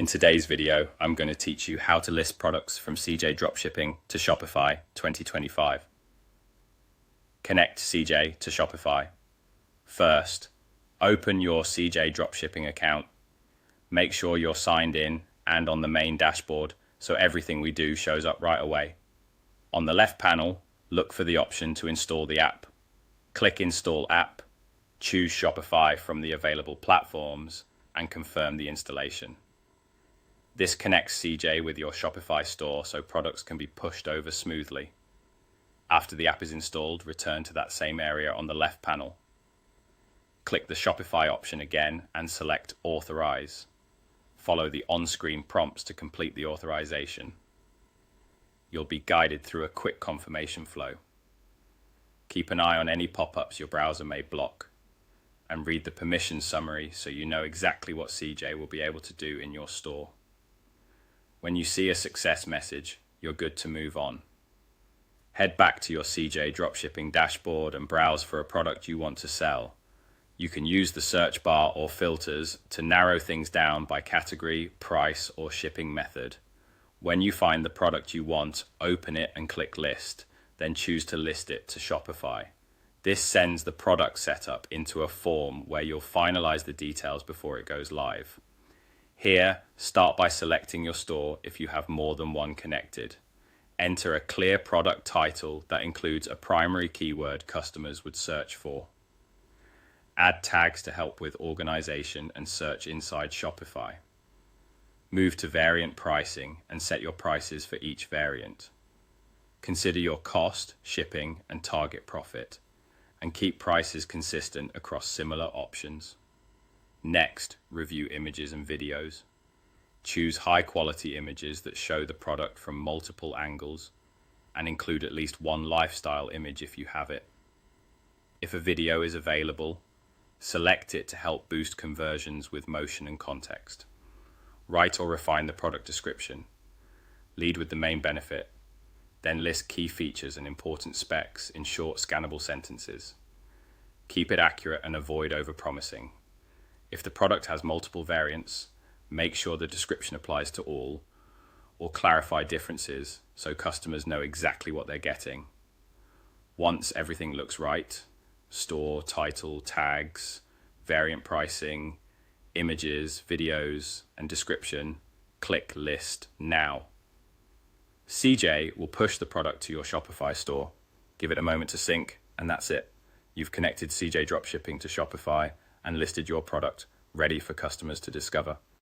In today's video, I'm going to teach you how to list products from CJ Dropshipping to Shopify 2025. Connect CJ to Shopify. First, open your CJ Dropshipping account. Make sure you're signed in and on the main dashboard so everything we do shows up right away. On the left panel, look for the option to install the app. Click Install App, choose Shopify from the available platforms, and confirm the installation. This connects CJ with your Shopify store so products can be pushed over smoothly. After the app is installed, return to that same area on the left panel. Click the Shopify option again and select Authorize. Follow the on-screen prompts to complete the authorization. You'll be guided through a quick confirmation flow. Keep an eye on any pop-ups your browser may block, and read the permission summary so you know exactly what CJ will be able to do in your store. When you see a success message, you're good to move on. Head back to your CJ Dropshipping dashboard and browse for a product you want to sell. You can use the search bar or filters to narrow things down by category, price, or shipping method. When you find the product you want, open it and click List, then choose to list it to Shopify. This sends the product setup into a form where you'll finalize the details before it goes live. Here, start by selecting your store if you have more than one connected. Enter a clear product title that includes a primary keyword customers would search for. Add tags to help with organization and search inside Shopify. Move to variant pricing and set your prices for each variant. Consider your cost, shipping, and target profit, and keep prices consistent across similar options. Next, review images and videos. Choose high-quality images that show the product from multiple angles, and include at least one lifestyle image if you have it. If a video is available, select it to help boost conversions with motion and context. Write or refine the product description. Lead with the main benefit, then list key features and important specs in short, scannable sentences. Keep it accurate and avoid overpromising. If the product has multiple variants, make sure the description applies to all, or clarify differences so customers know exactly what they're getting. Once everything looks right, store, title, tags, variant pricing, images, videos, and description, click List Now. CJ will push the product to your Shopify store. Give it a moment to sync, and that's it. You've connected CJ Dropshipping to Shopify and listed your product, ready for customers to discover.